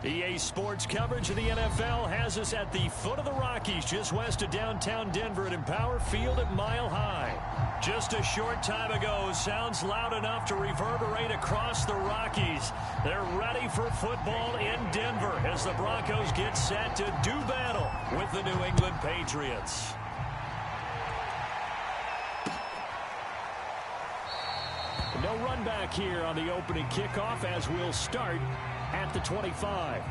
EA Sports coverage of the NFL has us at the foot of the Rockies, just west of downtown Denver at Empower Field at Mile High. Just a short time ago, sounds loud enough to reverberate across the Rockies. They're ready for football in Denver as the Broncos get set to do battle with the New England Patriots. No run back here on the opening kickoff as we'll start at the 25.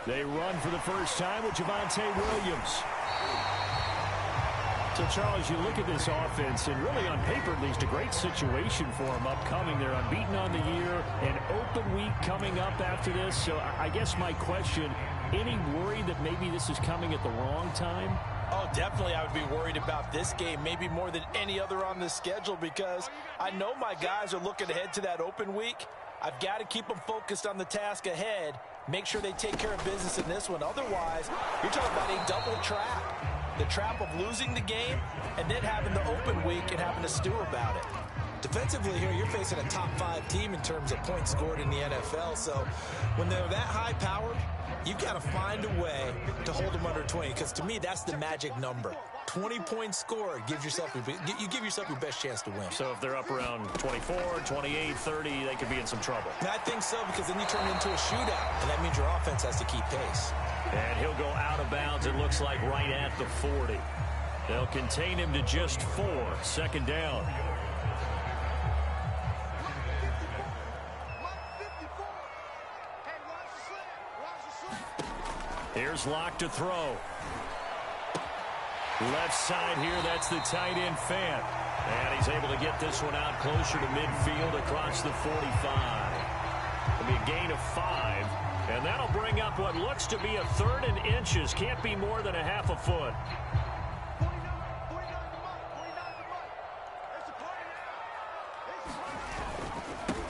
They run for the first time with Javonte Williams. So, Charles, you look at this offense, and really on paper, at least a great situation for them upcoming. They're unbeaten on the year, an open week coming up after this. So, I guess my question, any worry that maybe this is coming at the wrong time? Oh, definitely I would be worried about this game, maybe more than any other on the schedule, because I know my guys are looking ahead to that open week. I've got to keep them focused on the task ahead. Make sure they take care of business in this one. Otherwise, you're talking about a double trap. The trap of losing the game and then having the open week and having to stew about it. Defensively here, you're facing a top 5 team in terms of points scored in the NFL. So when they're that high-powered, you've got to find a way to hold them under 20, because to me, that's the magic number. 20 points scored gives yourself you give yourself your best chance to win. So if they're up around 24, 28, 30, they could be in some trouble. And I think so, because then you turn it into a shootout, and that means your offense has to keep pace. And he'll go out of bounds, it looks like, right at the 40. They'll contain him to just 4. Second down. Here's Locke to throw. Left side here, that's the tight end Fant. And he's able to get this one out closer to midfield across the 45. It'll be a gain of 5. And that'll bring up what looks to be a 3rd and inches. Can't be more than a half a foot.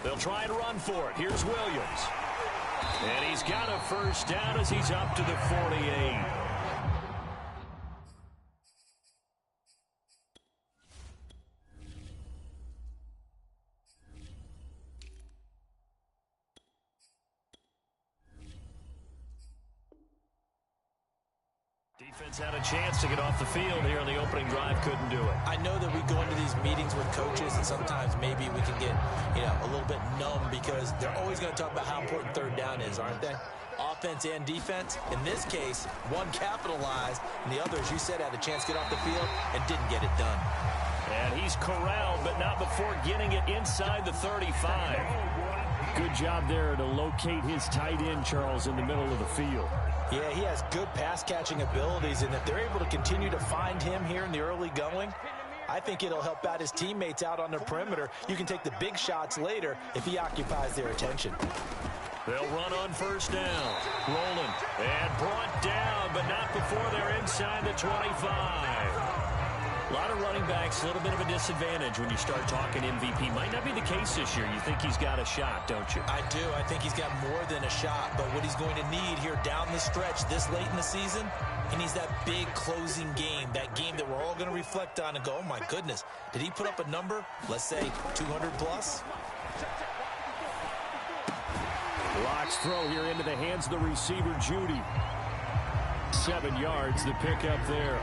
They'll try and run for it. Here's Williams. And he's got a first down as he's up to the 48. Defense had a chance to get off the field here on the opening drive, couldn't do it. I know that we go into these meetings with coaches, and sometimes maybe we can get, a little bit numb, because they're always going to talk about how important 3rd down is, aren't they? Offense and defense. In this case, one capitalized, and the other, as you said, had a chance to get off the field and didn't get it done. And he's corralled, but not before getting it inside the 35. Good job there to locate his tight end, Charles, in the middle of the field. Yeah, he has good pass-catching abilities, and if they're able to continue to find him here in the early going, I think it'll help out his teammates out on the perimeter. You can take the big shots later if he occupies their attention. They'll run on first down. Rolling and brought down, but not before they're inside the 25. A lot of running backs, a little bit of a disadvantage when you start talking MVP. Might not be the case this year. You think he's got a shot, don't you? I do. I think he's got more than a shot. But what he's going to need here down the stretch this late in the season, he needs that big closing game, that game that we're all going to reflect on and go, oh, my goodness, did he put up a number, let's say 200 plus? Locke's throw here into the hands of the receiver, Judy. 7 yards, the pickup there.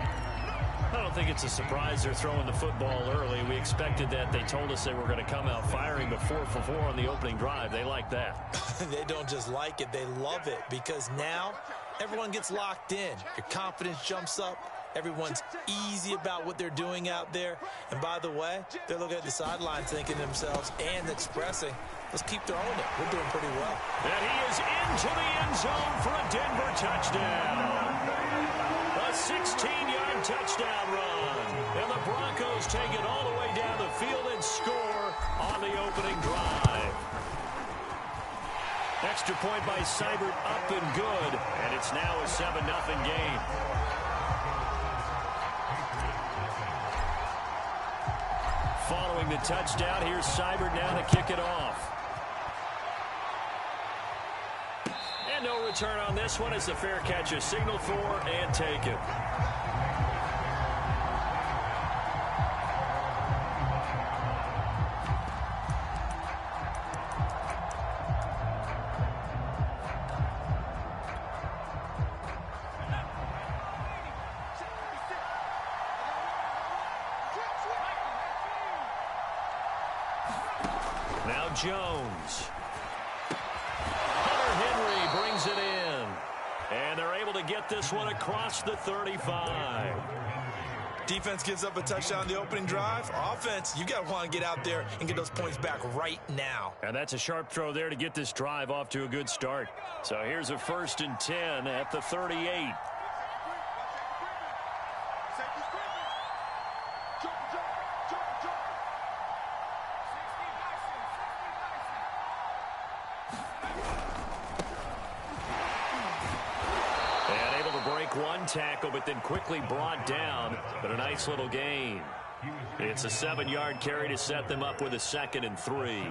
I don't think it's a surprise they're throwing the football early. We expected that. They told us they were going to come out firing, but 4 for 4 on the opening drive. They like that. They don't just like it, they love it, because now everyone gets locked in. Your confidence jumps up. Everyone's easy about what they're doing out there. And by the way, they're looking at the sidelines thinking to themselves and expressing, let's keep throwing it. We're doing pretty well. And he is into the end zone for a Denver touchdown. A 16-yard touchdown run. And the Broncos take it all the way down the field and score on the opening drive. Extra point by Seibert, up and good. And it's now a 7-0 game. following the touchdown. Here's Seibert now to kick it off. And no return on this one as the fair catch is signaled for and taken. Now Jones. Hunter Henry brings it in. And they're able to get this one across the 35. Defense gives up a touchdown on the opening drive. Offense, you got to want to get out there and get those points back right now. And that's a sharp throw there to get this drive off to a good start. So here's a 1st and 10 at the 38. One tackle, but then quickly brought down, but a nice little gain. It's a 7-yard carry to set them up with a 2nd and 3.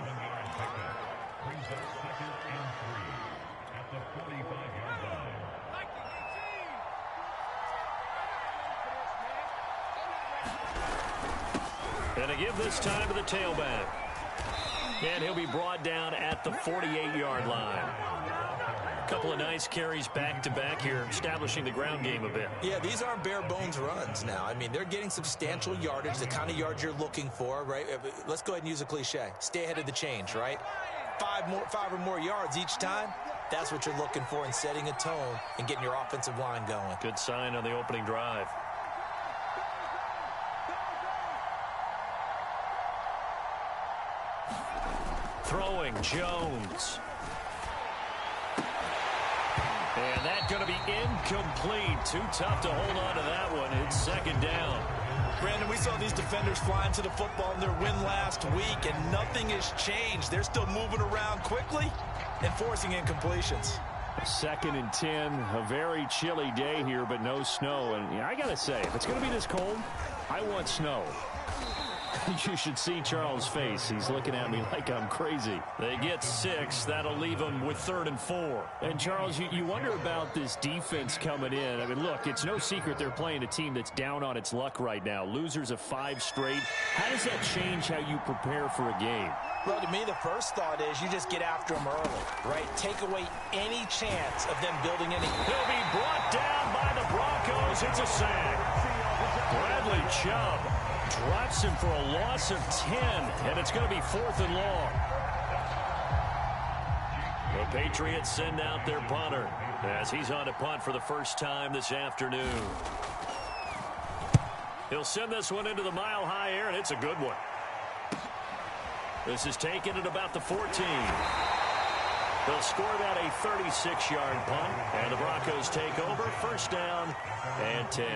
And a give this time to the tailback. And he'll be brought down at the 48-yard line. A couple of nice carries back-to-back here, establishing the ground game a bit. Yeah, these aren't bare-bones runs now. I mean, they're getting substantial yardage, the kind of yards you're looking for, right? Let's go ahead and use a cliche. Stay ahead of the change, right? 5 or more yards each time. That's what you're looking for in setting a tone and getting your offensive line going. Good sign on the opening drive. Throwing, Jones. And that's going to be incomplete. Too tough to hold on to that one. It's 2nd down. Brandon, we saw these defenders flying to the football in their win last week, and nothing has changed. They're still moving around quickly and forcing incompletions. 2nd and 10, a very chilly day here, but no snow. And I got to say, if it's going to be this cold, I want snow. You should see Charles' face. He's looking at me like I'm crazy. They get 6. That'll leave them with 3rd and 4. And, Charles, you wonder about this defense coming in. I mean, look, it's no secret they're playing a team that's down on its luck right now. Losers of 5 straight. How does that change how you prepare for a game? Well, to me, the first thought is you just get after them early, right? Take away any chance of them building any. He'll be brought down by the Broncos. It's a sack. Bradley Chubb drops him for a loss of 10, and it's going to be 4th and long. The Patriots send out their punter as he's on to punt for the first time this afternoon. He'll send this one into the mile-high air, and it's a good one. This is taken at about the 14. They'll score that a 36-yard punt, and the Broncos take over. 1st down and 10.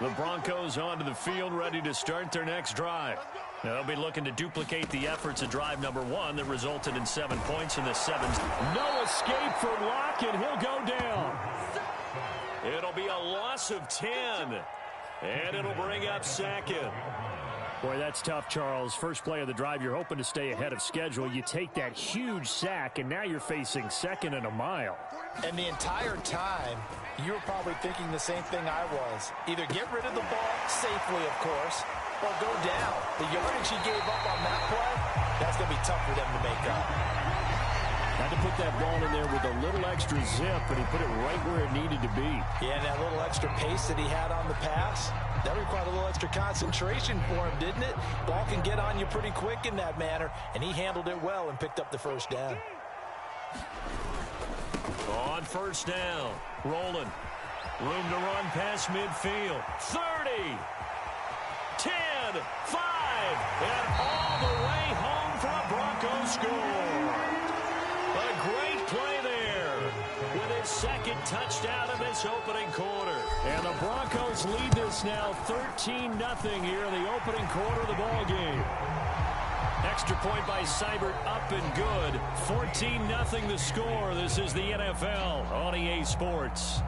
The Broncos onto the field, ready to start their next drive. Now, they'll be looking to duplicate the efforts of drive number 1 that resulted in 7 points in the 7th. No escape for Locke, and he'll go down. It'll be a loss of 10, and it'll bring up 2nd. Boy, that's tough, Charles. First play of the drive, you're hoping to stay ahead of schedule. You take that huge sack, and now you're facing 2nd and a mile. And the entire time, you were probably thinking the same thing I was. Either get rid of the ball safely, of course, or go down. The yardage he gave up on that play, that's going to be tough for them to make up. Had to put that ball in there with a little extra zip, and he put it right where it needed to be. Yeah, and that little extra pace that he had on the pass, that required a little extra concentration for him, didn't it? Ball can get on you pretty quick in that manner, and he handled it well and picked up the 1st down. On 1st down, rolling. Room to run past midfield. 30, 10, 5, and all the way home for a Broncos score. A great play there with his 2nd touchdown in this opening quarter. And the Broncos lead this now 13-0 here in the opening quarter of the ball game. Extra point by Seibert, up and good. 14-0 the score. This is the NFL on EA Sports.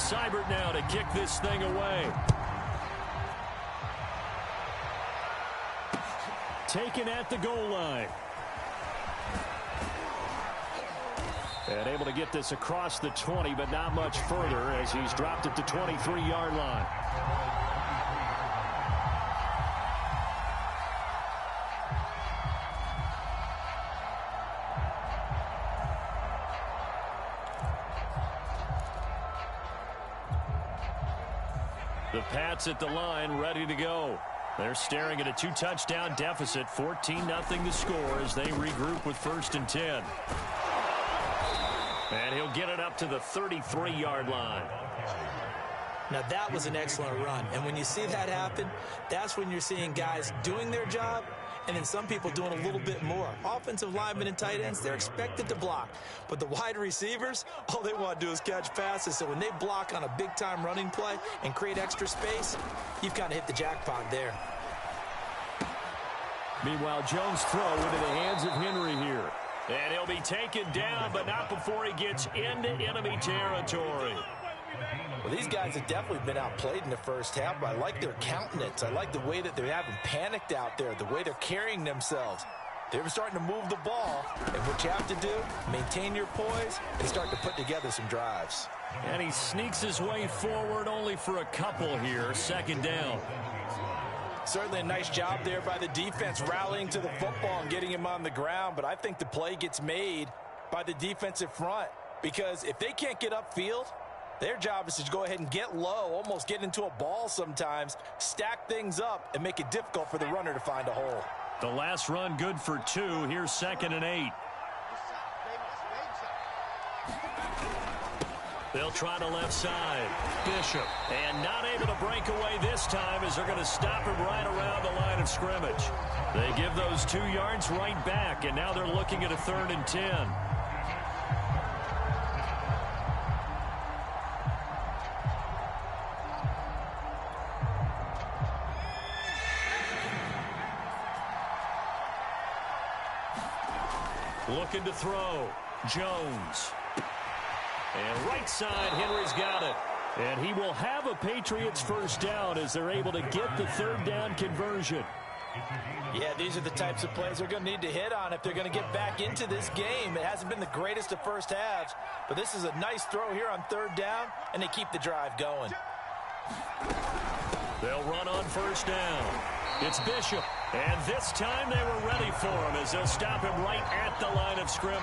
Seibert now to kick this thing away. Taken at the goal line. And able to get this across the 20, but not much further as he's dropped at the 23-yard line. The Pats at the line, ready to go. They're staring at a 2-touchdown deficit, 14-0 the score as they regroup with 1st and 10. And he'll get it up to the 33-yard line. Now that was an excellent run. And when you see that happen, that's when you're seeing guys doing their job and then some people doing a little bit more. Offensive linemen and tight ends, they're expected to block. But the wide receivers, all they want to do is catch passes. So when they block on a big-time running play and create extra space, you've kind of hit the jackpot there. Meanwhile, Jones' throw into the hands of Henry here. And he'll be taken down, but not before he gets into enemy territory. Well, these guys have definitely been outplayed in the first half, but I like their countenance. I like the way that they haven't panicked out there, the way they're carrying themselves. They're starting to move the ball, and what you have to do, maintain your poise and start to put together some drives. And he sneaks his way forward only for a couple here, 2nd down. Certainly a nice job there by the defense rallying to the football and getting him on the ground, but I think the play gets made by the defensive front because if they can't get upfield, their job is to go ahead and get low, almost get into a ball sometimes, stack things up, and make it difficult for the runner to find a hole. The last run good for 2. Here's 2nd and 8. They'll try to left side. Bishop. And not able to break away this time as they're going to stop him right around the line of scrimmage. They give those 2 yards right back, and now they're looking at a 3rd and 10. Looking to throw. Jones. And right side, Henry's got it. And he will have a Patriots 1st down as they're able to get the 3rd down conversion. Yeah, these are the types of plays they're going to need to hit on if they're going to get back into this game. It hasn't been the greatest of first halves, but this is a nice throw here on 3rd down, and they keep the drive going. They'll run on 1st down. It's Bishop, and this time they were ready for him as they'll stop him right at the line of scrimmage.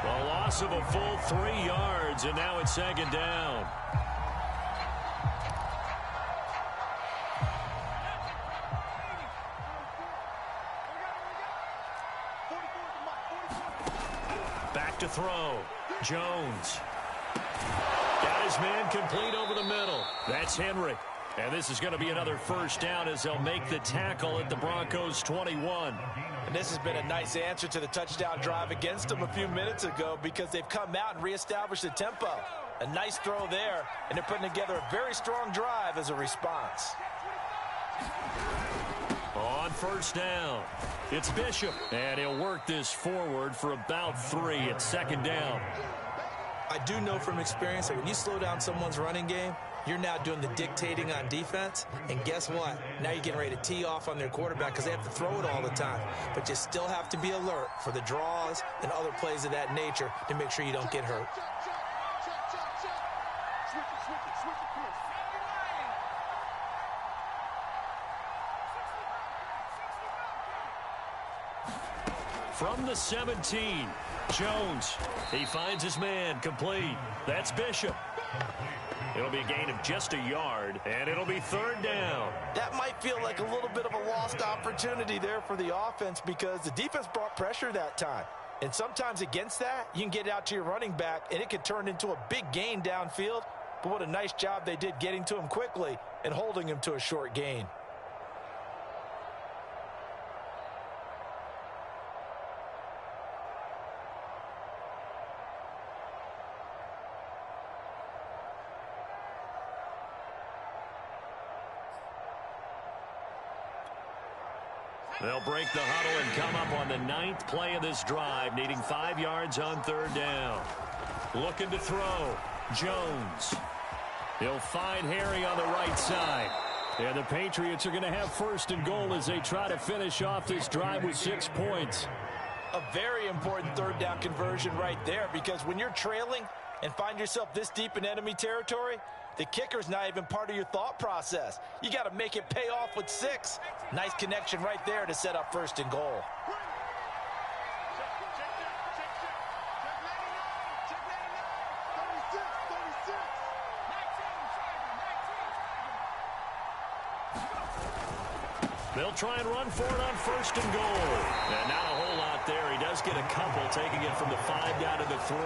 A loss of a full 3 yards, and now it's 2nd down. Back to throw. Jones. Got his man complete over the middle. That's Henry. And this is going to be another 1st down as they'll make the tackle at the Broncos 21. And this has been a nice answer to the touchdown drive against them a few minutes ago because they've come out and reestablished the tempo. A nice throw there, and they're putting together a very strong drive as a response. On 1st down, it's Bishop. And he'll work this forward for about 3 at 2nd down. I do know from experience that when you slow down someone's running game, you're now doing the dictating on defense, and guess what? Now you're getting ready to tee off on their quarterback because they have to throw it all the time. But you still have to be alert for the draws and other plays of that nature to make sure you don't get hurt. From the 17, Jones. He finds his man complete. That's Bishop. It'll be a gain of just a yard, and it'll be 3rd down. That might feel like a little bit of a lost opportunity there for the offense because the defense brought pressure that time. And sometimes against that, you can get out to your running back, and it could turn into a big gain downfield. But what a nice job they did getting to him quickly and holding him to a short gain. They'll break the huddle and come up on the 9th play of this drive, needing 5 yards on 3rd down. Looking to throw. Jones. He'll find Harry on the right side. And the Patriots are going to have first and goal as they try to finish off this drive with 6 points. A very important third down conversion right there, because when you're trailing and find yourself this deep in enemy territory, the kicker's not even part of your thought process. You got to make it pay off with 6. Nice connection right there to set up first and goal. They'll try and run for it on first and goal. And not a whole lot there. He does get a couple, taking it from the 5 down to the 3.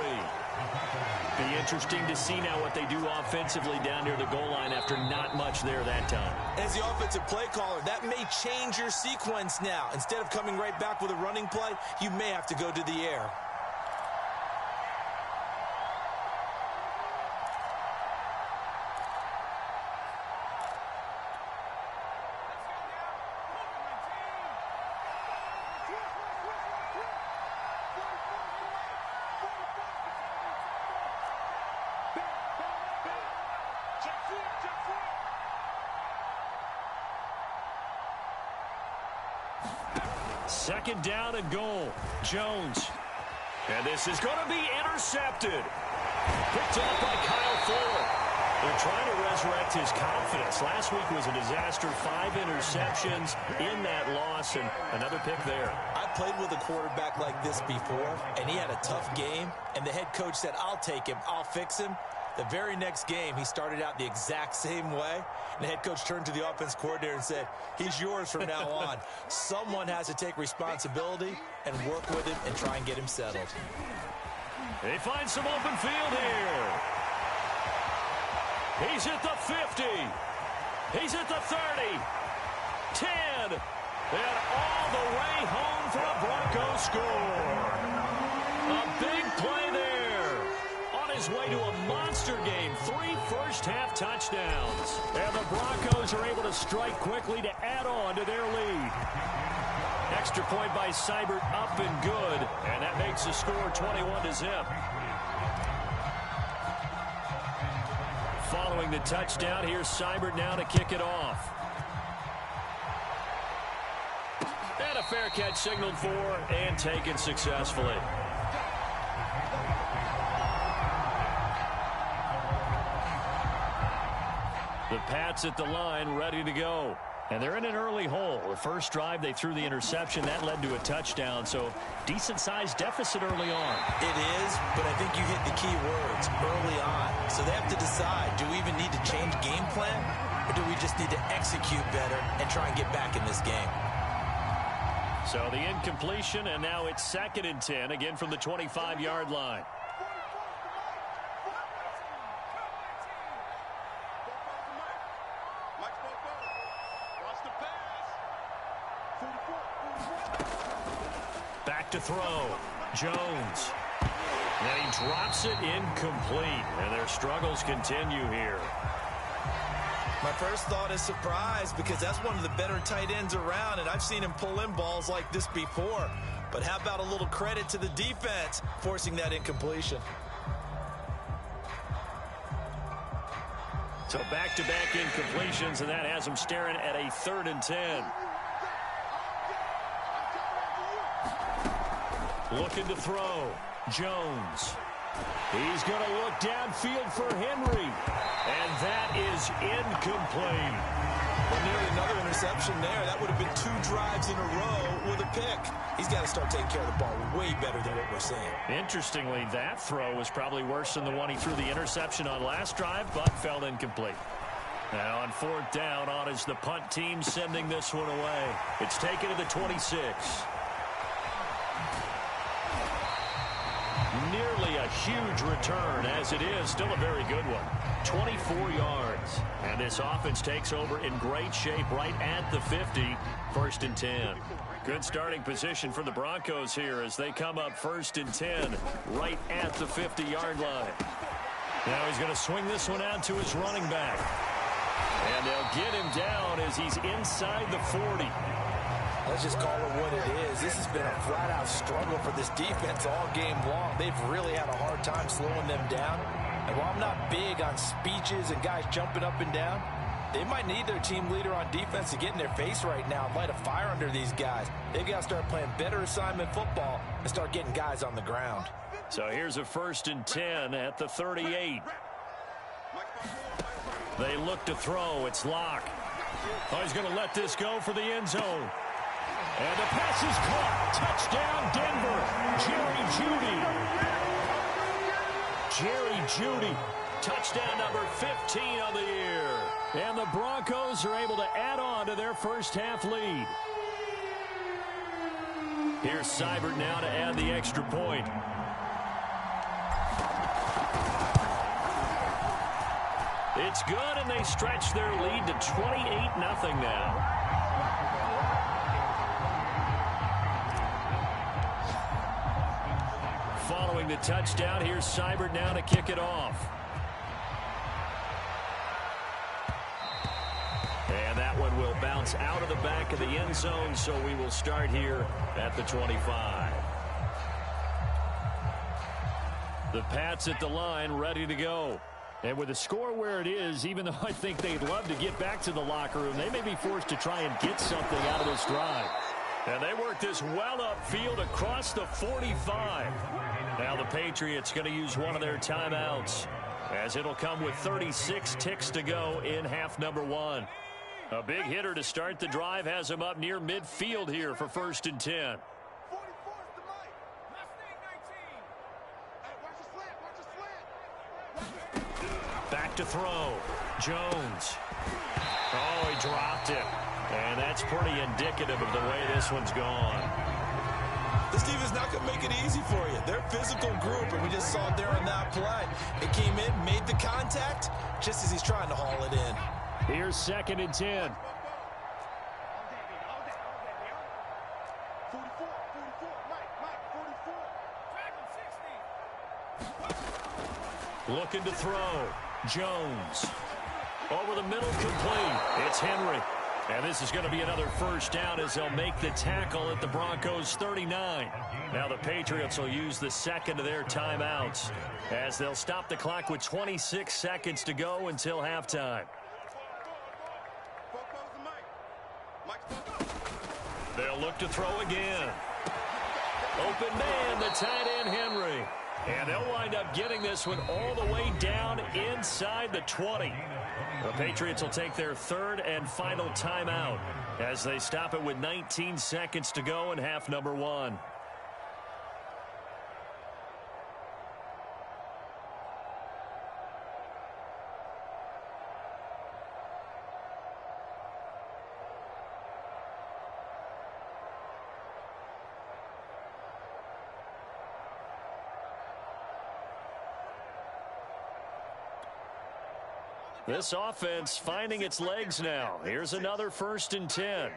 Be interesting to see now what they do offensively down near the goal line after not much there that time. As the offensive play caller, that may change your sequence now. Instead of coming right back with a running play, you may have to go to the air. Second down and goal. Jones. And this is going to be intercepted. Picked up by Kyle Fuller. They're trying to resurrect his confidence. Last week was a disaster. 5 interceptions in that loss, and another pick there. I played with a quarterback like this before, and he had a tough game, and the head coach said, I'll take him, I'll fix him. The very next game, he started out the exact same way. And the head coach turned to the offense coordinator and said, he's yours from now on. Someone has to take responsibility and work with him and try and get him settled. They find some open field here. He's at the 50. He's at the 30. 10. And all the way home for a Broncos score. A big play there. His way to a monster game. 3 first-half touchdowns. And the Broncos are able to strike quickly to add on to their lead. Extra point by Seibert, up and good. And that makes the score 21-0. Following the touchdown, here's Seibert now to kick it off. And a fair catch signaled for and taken successfully. The Pats at the line, ready to go. And they're in an early hole. The first drive, they threw the interception. That led to a touchdown, so decent-sized deficit early on. It is, but I think you hit the key words, early on. So they have to decide, do we even need to change game plan, or do we just need to execute better and try and get back in this game? So the incompletion, and now it's 2nd and 10, again from the 25-yard line. Back to throw. Jones. And he drops it incomplete. And their struggles continue here. My first thought is surprise, because that's one of the better tight ends around, and I've seen him pull in balls like this before. But how about a little credit to the defense forcing that incompletion? So back-to-back incompletions, and that has them staring at a 3rd and 10. Looking to throw. Jones. He's going to look downfield for Henry. And that is incomplete. Well, nearly another interception there. That would have been 2 drives in a row with a pick. He's got to start taking care of the ball way better than what we're seeing. Interestingly, that throw was probably worse than the one he threw the interception on last drive, but fell incomplete. Now on 4th down, on is the punt team sending this one away. It's taken to the 26. Nearly a huge return, as it is still a very good one. 24 yards. And this offense takes over in great shape right at the 50. 1st and 10. Good starting position for the Broncos here as they come up 1st and 10 right at the 50-yard line. Now he's going to swing this one out to his running back. And they'll get him down as he's inside the 40. Let's just call it what it is. This has been a flat-out struggle for this defense all game long. They've really had a hard time slowing them down. And while I'm not big on speeches and guys jumping up and down, they might need their team leader on defense to get in their face right now and light a fire under these guys. They've got to start playing better assignment football and start getting guys on the ground. So here's a 1st and 10 at the 38. They look to throw. It's Locke. Oh, he's going to let this go for the end zone. And the pass is caught. Touchdown, Denver. Jerry Jeudy. Touchdown number 15 on the year. And the Broncos are able to add on to their first half lead. Here's Seibert now to add the extra point. It's good, and they stretch their lead to 28-0 now. Following the touchdown, here's Seibert now to kick it off. And that one will bounce out of the back of the end zone, so we will start here at the 25. The Pats at the line, ready to go. And with the score where it is, even though I think they'd love to get back to the locker room, they may be forced to try and get something out of this drive. And they work this well upfield across the 45. Now the Patriots going to use one of their timeouts, as it'll come with 36 ticks to go in half number 1. A big hitter to start the drive has him up near midfield here for 1st and 10. Back to throw. Jones. Oh, he dropped it. And that's pretty indicative of the way this one's gone. This team is not going to make it easy for you. They're a physical group, and we just saw it there on that play. It came in, made the contact, just as he's trying to haul it in. Here's 2nd and 10. Looking to throw. Jones. Over the middle, complete. It's Henry. And this is going to be another first down as they'll make the tackle at the Broncos 39. Now the Patriots will use the second of their timeouts as they'll stop the clock with 26 seconds to go until halftime. They'll look to throw again. Open man, the tight end Henry. And they'll wind up getting this one all the way down inside the 20. The Patriots will take their 3rd and final timeout as they stop it with 19 seconds to go in half number 1. This offense finding its legs now. Here's another 1st and 10.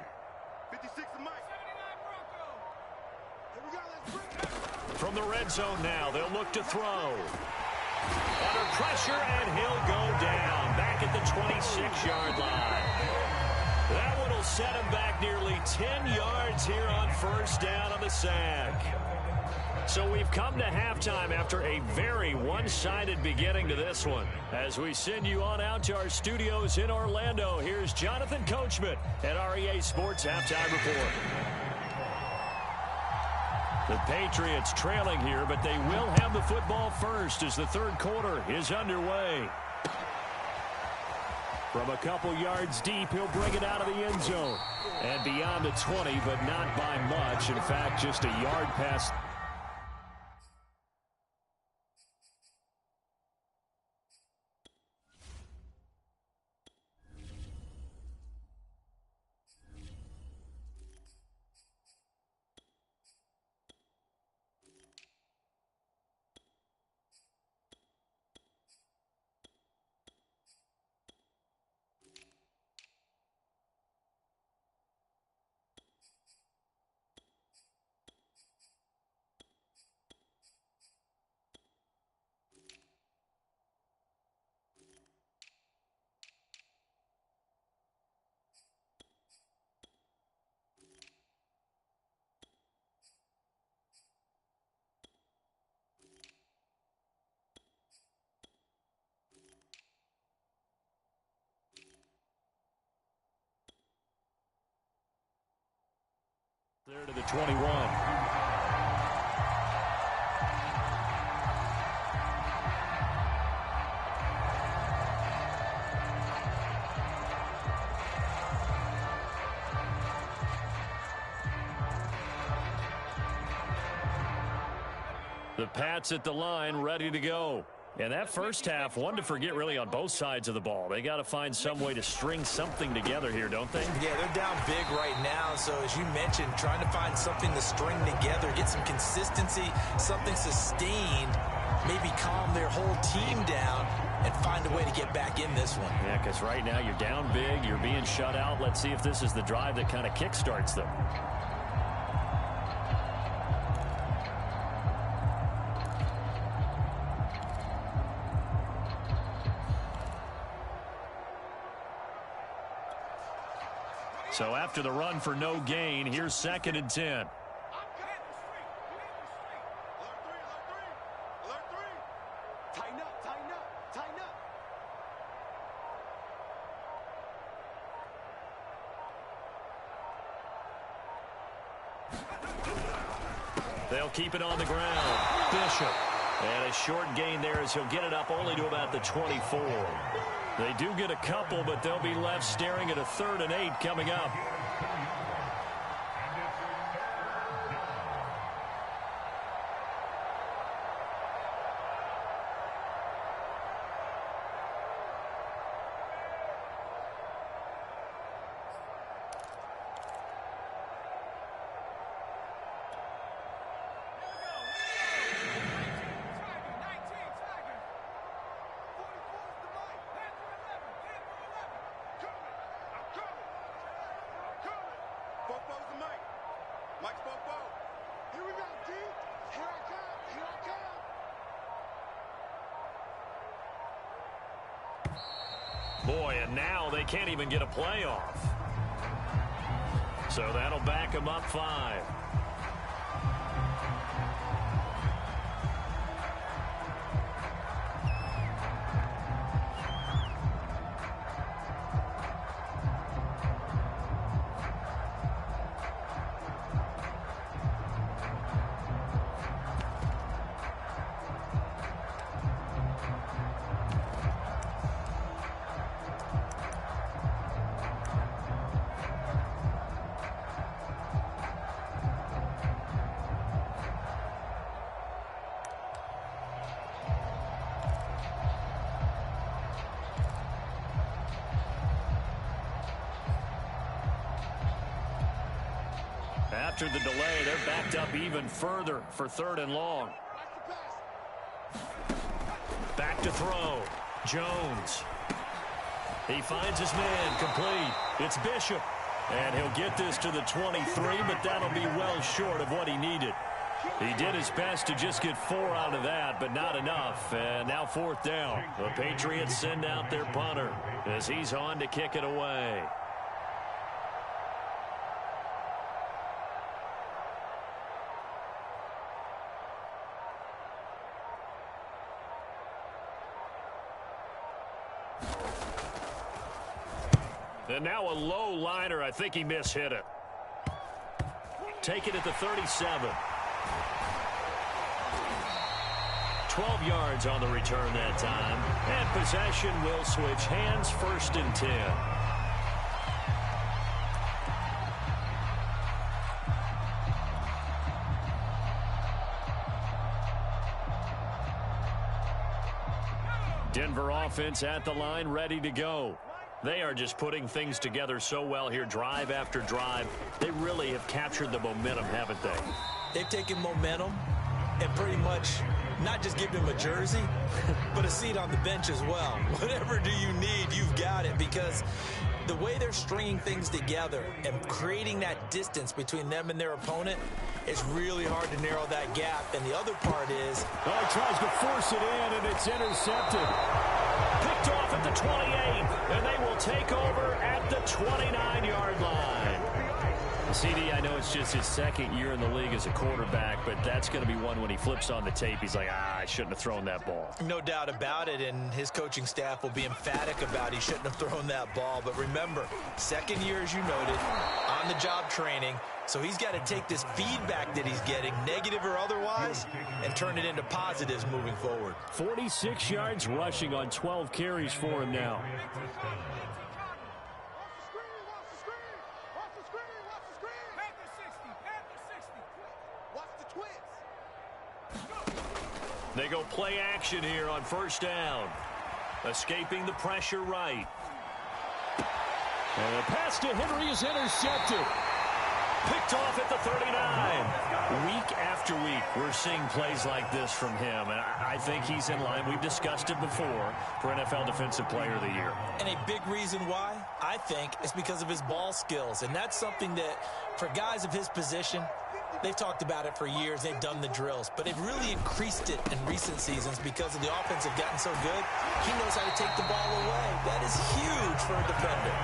From the red zone now, they'll look to throw. Under pressure, and he'll go down back at the 26-yard line. That one will set him back nearly 10 yards here on 1st down on the sack. So we've come to halftime after a very one-sided beginning to this one. As we send you on out to our studios in Orlando, here's Jonathan Coachman at REA Sports Halftime Report. The Patriots trailing here, but they will have the football first as the 3rd quarter is underway. From a couple yards deep, he'll bring it out of the end zone. And beyond the 20, but not by much. In fact, just a yard past. 21. The Pats at the line, ready to go. And that first half, one to forget really on both sides of the ball. They got to find some way to string something together here, don't they? Yeah, they're down big right now. So as you mentioned, trying to find something to string together, get some consistency, something sustained, maybe calm their whole team down and find a way to get back in this one. Yeah, because right now you're down big, you're being shut out. Let's see if this is the drive that kind of kickstarts them. So after the run for no gain, here's 2nd and 10. They'll keep it on the ground. Bishop. And a short gain there as he'll get it up only to about the 24. They do get a couple, but they'll be left staring at a 3rd and 8 coming up. Boy, and now they can't even get a playoff. So that'll back them up 5. After the delay, they're backed up even further for 3rd and long. Back to throw. Jones. He finds his man complete. It's Bishop. And he'll get this to the 23, but that'll be well short of what he needed. He did his best to just get 4 out of that, but not enough. And now 4th down. The Patriots send out their punter as he's on to kick it away. And now a low liner. I think he mishit it. Take it at the 37. 12 yards on the return that time. And possession will switch hands, 1st and 10. Denver offense at the line, ready to go. They are just putting things together so well here, drive after drive. They really have captured the momentum, haven't they? They've taken momentum and pretty much not just given him a jersey, but a seat on the bench as well. Whatever do you need, you've got it, because the way they're stringing things together and creating that distance between them and their opponent, it's really hard to narrow that gap. And the other part is... Oh, he tries to force it in, and it's intercepted. Picked off at the 28, and they will take over at the 29-yard line. CD, I know it's just his second year in the league as a quarterback, but that's going to be one when he flips on the tape. He's like, I shouldn't have thrown that ball. No doubt about it, and his coaching staff will be emphatic about he shouldn't have thrown that ball. But remember, second year, as you noted, on-the-job training, so he's got to take this feedback that he's getting, negative or otherwise, and turn it into positives moving forward. 46 yards rushing on 12 carries for him now. They go play action here on first down. Escaping the pressure right. And the pass to Henry is intercepted. Picked off at the 39. Week after week, we're seeing plays like this from him. And I think he's in line. We've discussed it before for NFL Defensive Player of the Year. And a big reason why, I think, is because of his ball skills. And that's something that, for guys of his position, they've talked about it for years. They've done the drills. But they've really increased it in recent seasons because of the offense have gotten so good. He knows how to take the ball away. That is huge for a defender.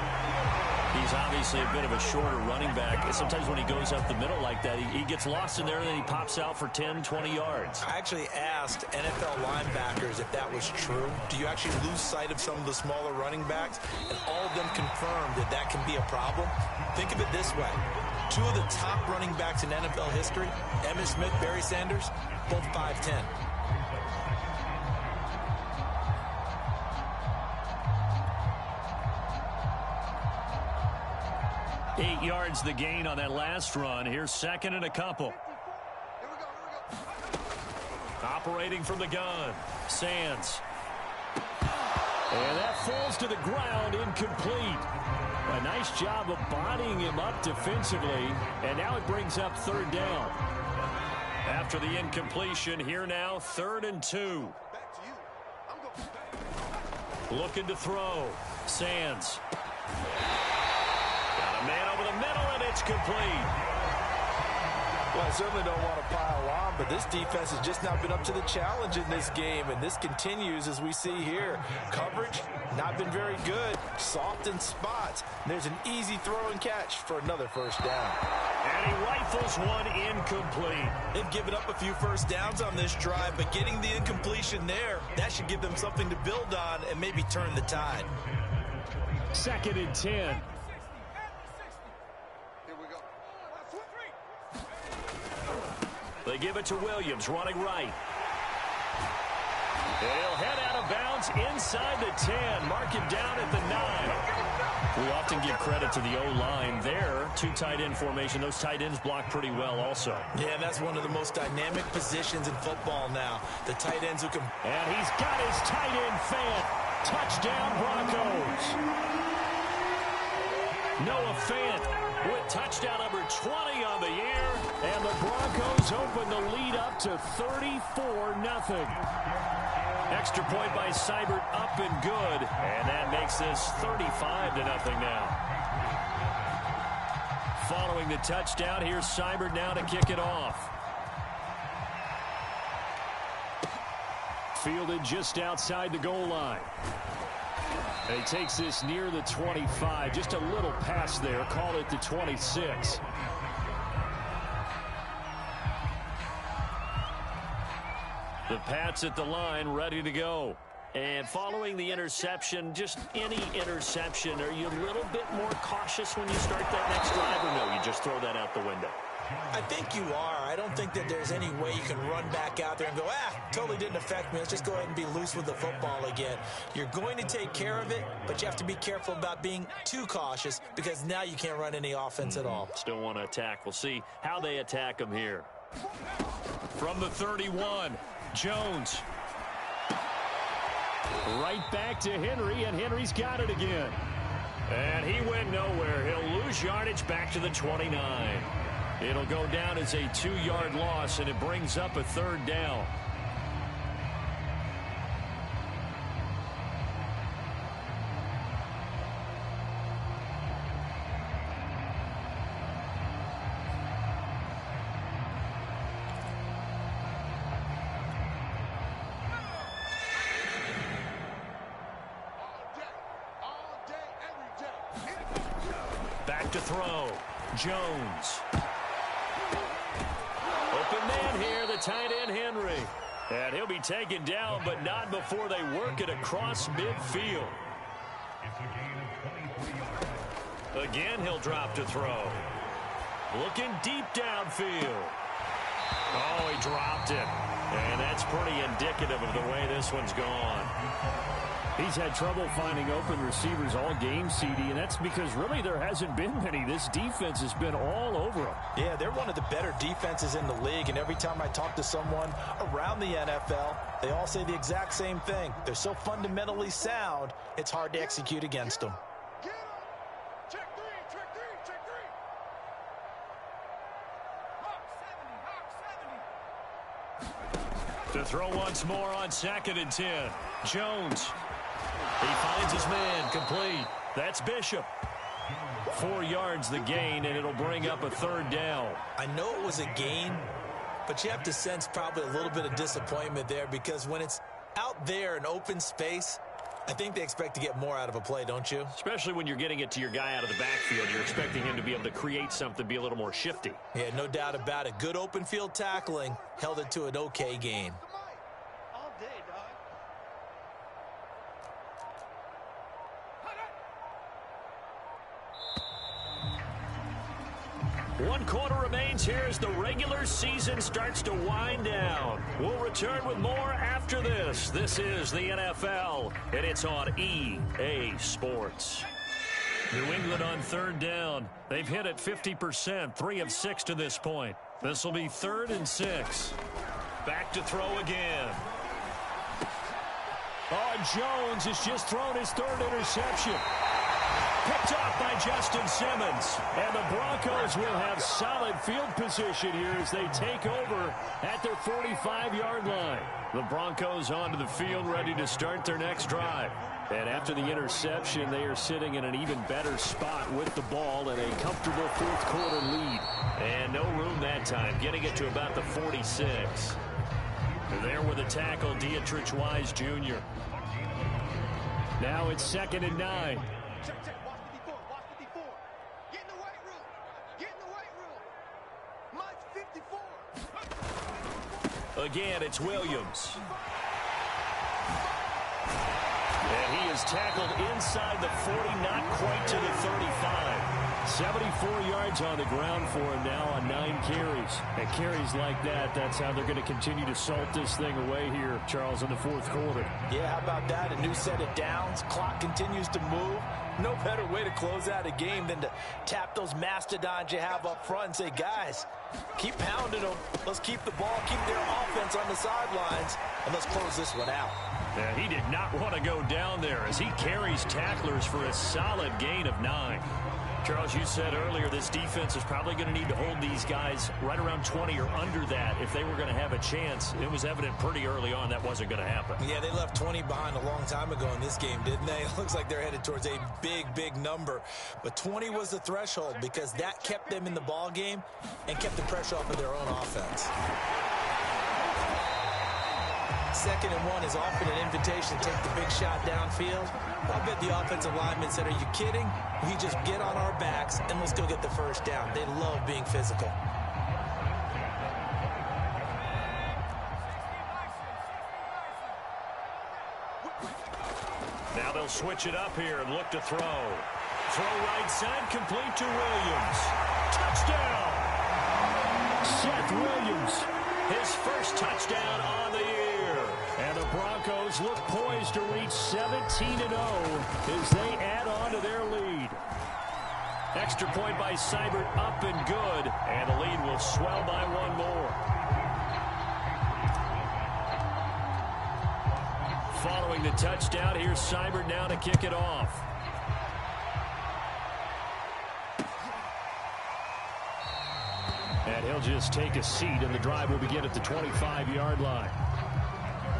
He's obviously a bit of a shorter running back. Sometimes when he goes up the middle like that, he gets lost in there, and then he pops out for 10, 20 yards. I actually asked NFL linebackers if that was true. Do you actually lose sight of some of the smaller running backs? And all of them confirmed that that can be a problem. Think of it this way. Two of the top running backs in NFL history, Emmitt Smith, Barry Sanders, both 5'10". 8 yards the gain on that last run. Here's second and a couple. Operating from the gun. Sands. And that falls to the ground, incomplete. A nice job of bodying him up defensively. And now it brings up third down. After the incompletion, here now, 3rd and 2. Looking to throw. Sands. Got a man over the middle, and it's complete. Well, I certainly don't want to pile on, but this defense has just not been up to the challenge in this game, and this continues as we see here. Coverage, not been very good. Soft in spots. There's an easy throw and catch for another first down. And he rifles one incomplete. They've given up a few first downs on this drive, but getting the incompletion there, that should give them something to build on and maybe turn the tide. 2nd and 10. They give it to Williams, running right. He'll head out of bounds inside the 10. Mark him down at the 9. We often give credit to the O-line there. 2 tight end formation. Those tight ends block pretty well also. Yeah, that's one of the most dynamic positions in football now. The tight ends who can... And he's got his tight end fan. Touchdown, Broncos. Noah Fant with touchdown number 20 on the year, and the Broncos open the lead up to 34-0. Extra point by Seibert up and good, and that makes this 35-0 now. Following the touchdown, here's Seibert now to kick it off. Fielded just outside the goal line. And he takes this near the 25. Just a little pass there. Call it the 26. The Pats at the line, ready to go. And following the interception, just any interception, are you a little bit more cautious when you start that next drive, or no, you just throw that out the window? I think you are. I don't think that there's any way you can run back out there and go, totally didn't affect me. Let's just go ahead and be loose with the football again. You're going to take care of it, but you have to be careful about being too cautious because now you can't run any offense at all. Still want to attack. We'll see how they attack him here. From the 31, Jones. Right back to Henry, and Henry's got it again. And he went nowhere. He'll lose yardage back to the 29. It'll go down as a 2-yard loss, and it brings up a 3rd down. Back to throw. Jones. Open man here, the tight end Henry. And he'll be taken down, but not before they work it across midfield. Again, he'll drop to throw. Looking deep downfield. Oh, he dropped it. And that's pretty indicative of the way this one's gone. He's had trouble finding open receivers all game, CD, and that's because really there hasn't been many. This defense has been all over him. Yeah, they're one of the better defenses in the league, and every time I talk to someone around the NFL, they all say the exact same thing. They're so fundamentally sound, it's hard to execute against them. To throw once more on 2nd and 10. Jones. He finds his man, complete. That's Bishop. 4 yards the gain, and it'll bring up a 3rd down. I know it was a gain, but you have to sense probably a little bit of disappointment there because when it's out there in open space, I think they expect to get more out of a play, don't you? Especially when you're getting it to your guy out of the backfield. You're expecting him to be able to create something, be a little more shifty. Yeah, no doubt about it. Good open field tackling held it to an okay gain. One quarter remains here as the regular season starts to wind down. We'll return with more after this. This is the NFL, and it's on EA Sports. New England on 3rd down. They've hit it 50%, 3 of 6 to this point. This will be 3rd and 6. Back to throw again. Oh, Jones has just thrown his 3rd interception. Picked off by Justin Simmons. And the Broncos will have solid field position here as they take over at their 45-yard line. The Broncos onto the field ready to start their next drive. And after the interception, they are sitting in an even better spot with the ball and a comfortable 4th quarter lead. And no room that time, getting it to about the 46. There with a tackle, Dietrich Wise Jr. Now it's 2nd and 9. Again, it's Williams. And he is tackled inside the 40, not quite to the 35. 74 yards on the ground for him now on 9 carries. And carries like that, that's how they're going to continue to salt this thing away here, Charles, in the 4th quarter. Yeah, how about that? A new set of downs. Clock continues to move. No better way to close out a game than to tap those mastodons you have up front and say, guys, keep pounding them. Let's keep the ball, keep their offense on the sidelines, and let's close this one out. Yeah, he did not want to go down there as he carries tacklers for a solid gain of 9. Charles, you said earlier this defense is probably going to need to hold these guys right around 20 or under that if they were going to have a chance. It was evident pretty early on that wasn't going to happen. Yeah, they left 20 behind a long time ago in this game, didn't they? It looks like they're headed towards a big, big number. But 20 was the threshold because that kept them in the ball game and kept the pressure off of their own offense. 2nd and 1 is often an invitation to take the big shot downfield. I bet the offensive linemen said, are you kidding? We just get on our backs and let's go get the 1st down. They love being physical. Now they'll switch it up here and look to throw. Throw right side, complete to Williams. Touchdown! Seth Williams, his 1st touchdown on the year. And the Broncos look poised to reach 17-0 as they add on to their lead. Extra point by Seibert up and good, and the lead will swell by 1 more. Following the touchdown, here's Seibert now to kick it off. And he'll just take a seat, and the drive will begin at the 25-yard line.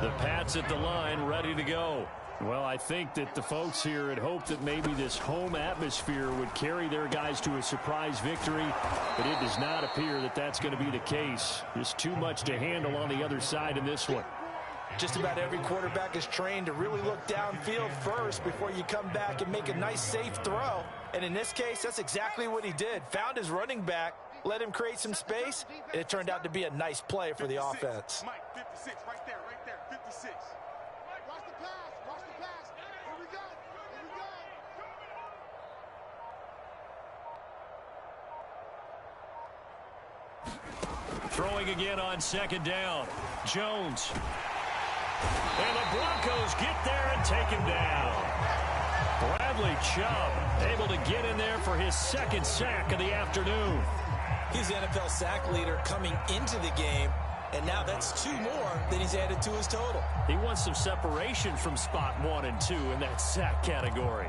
The Pats at the line, ready to go. Well, I think that the folks here had hoped that maybe this home atmosphere would carry their guys to a surprise victory, but it does not appear that that's going to be the case. Just too much to handle on the other side in this one. Just about every quarterback is trained to really look downfield first before you come back and make a nice, safe throw. And in this case, that's exactly what he did. Found his running back, let him create some space, and it turned out to be a nice play for the offense. Mike, 56, right there, 56. Mike, watch the pass. Here we go. Throwing again on second down. Jones. And the Broncos get there and take him down. Bradley Chubb able to get in there for his second sack of the afternoon. He's the NFL sack leader coming into the game, and now that's 2 more that he's added to his total. He wants some separation from spot 1 and 2 in that sack category.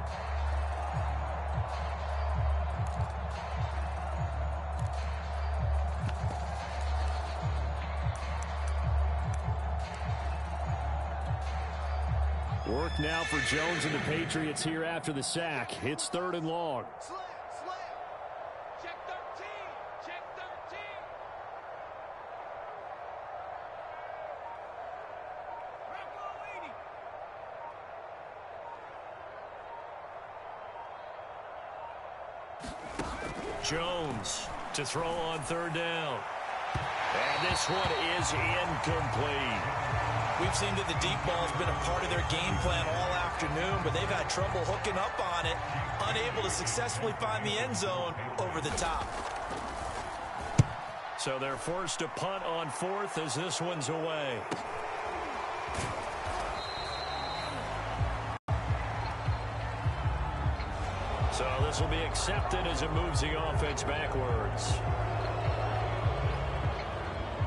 Work now for Jones and the Patriots here after the sack. It's 3rd and long. Slam. Check 13. Jones to throw on 3rd down. And this one is incomplete. We've seen that the deep ball has been a part of their game plan all afternoon, but they've had trouble hooking up on it, unable to successfully find the end zone over the top. So they're forced to punt on 4th as this one's away. So this will be accepted as it moves the offense backwards.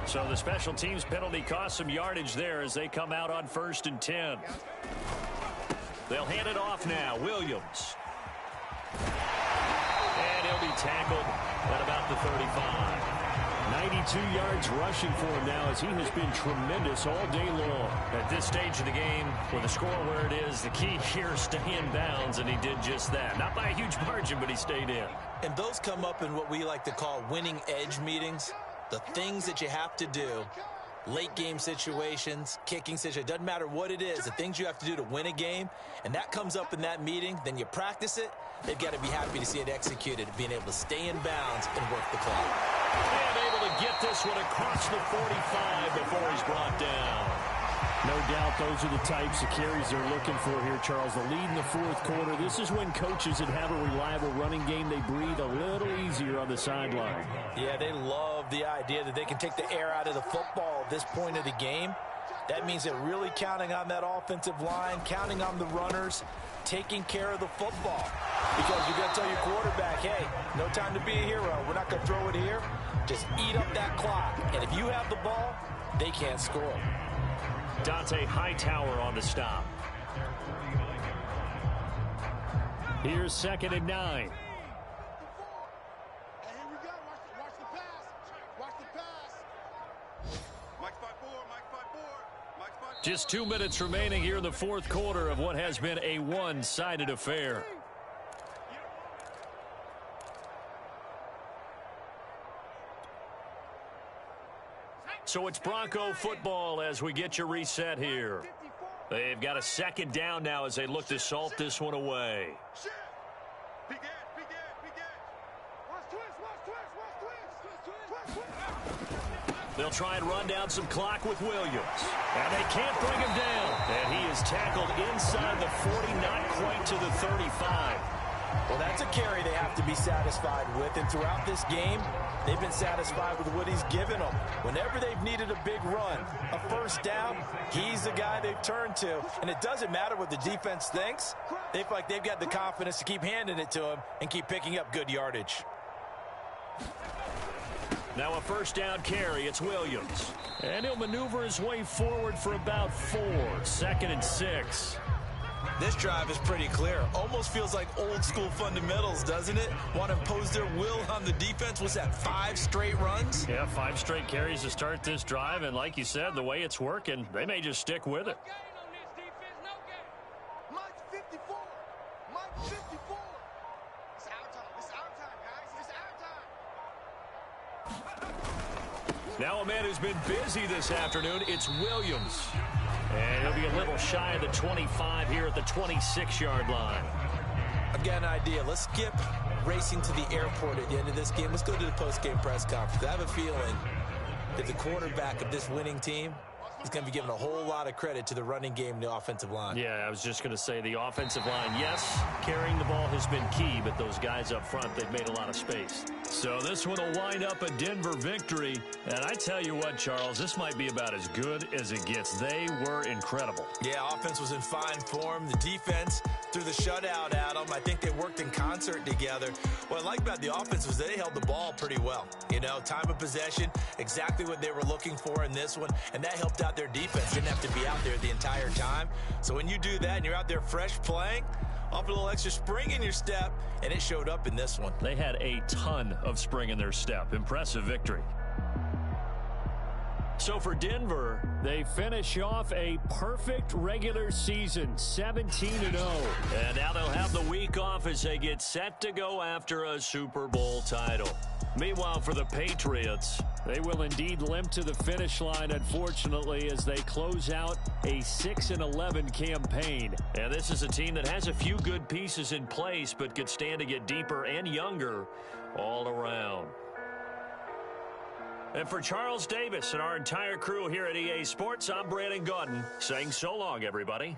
So the special teams penalty cost some yardage there as they come out on 1st and 10. They'll hand it off now. Williams. And he'll be tackled at about the 35. 92 yards rushing for him now as he has been tremendous all day long. At this stage of the game, with the score where it is, the key here is stay in bounds, and he did just that. Not by a huge margin, but he stayed in. And those come up in what we like to call winning edge meetings. The things that you have to do, late game situations, kicking situations, doesn't matter what it is, the things you have to do to win a game, and that comes up in that meeting, then you practice it, they've got to be happy to see it executed, being able to stay in bounds and work the clock. And able to get this one across the 45 before he's brought down. No doubt those are the types of carries they're looking for here, Charles. The lead in the 4th quarter. This is when coaches that have a reliable running game, they breathe a little easier on the sideline. Yeah, they love the idea that they can take the air out of the football at this point of the game. That means they're really counting on that offensive line, counting on the runners, taking care of the football. Because you're going to tell your quarterback, hey, no time to be a hero. We're not going to throw it here. Just eat up that clock. And if you have the ball, they can't score. Dante Hightower on the stop. Here's 2nd and 9. And here we go. Watch the pass. Mike 5-4. Just 2 minutes remaining here in the 4th quarter of what has been a one-sided affair. So it's Bronco football as we get you reset here. They've got a 2nd down now as they look to salt this one away. They'll try and run down some clock with Williams. And they can't bring him down. And he is tackled inside the 40, not quite to the 35. Well, that's a carry they have to be satisfied with. And throughout this game, they've been satisfied with what he's given them. Whenever they've needed a big run, a 1st down, he's the guy they've turned to. And it doesn't matter what the defense thinks. They feel like they've got the confidence to keep handing it to him and keep picking up good yardage. Now a 1st down carry. It's Williams. And he'll maneuver his way forward for about 4. 2nd and 6. This drive is pretty clear. Almost feels like old school fundamentals, doesn't it? Want to impose their will on the defense. Was that 5 straight runs? Yeah, 5 straight carries to start this drive. And like you said, the way it's working, they may just stick with it. Mike 54. Mike 54. It's our time. It's our time, guys. It's our time. Now a man who's been busy this afternoon, it's Williams. And he'll be a little shy of the 25 here at the 26-yard line. I've got an idea. Let's skip racing to the airport at the end of this game. Let's go to the post-game press conference. I have a feeling that the quarterback of this winning team is going to be given a whole lot of credit to the running game and the offensive line. Yeah, I was just going to say the offensive line, yes, carrying the ball has been key, but those guys up front, they've made a lot of space. So this one will wind up a Denver victory. And I tell you what, Charles, this might be about as good as it gets. They were incredible. Yeah, offense was in fine form. The defense threw the shutout at them. I think they worked in concert together. What I like about the offense was they held the ball pretty well. You know, time of possession, exactly what they were looking for in this one, and that helped out their defense. Didn't have to be out there the entire time. So when you do that and you're out there fresh playing, off a little extra spring in your step, and it showed up in this one. They had a ton of spring in their step. Impressive victory. So for Denver, they finish off a perfect regular season, 17-0. And now they'll have the week off as they get set to go after a Super Bowl title. Meanwhile, for the Patriots, they will indeed limp to the finish line, unfortunately, as they close out a 6-11 campaign. And this is a team that has a few good pieces in place, but could stand to get deeper and younger all around. And for Charles Davis and our entire crew here at EA Sports, I'm Brandon Gaudin saying so long, everybody.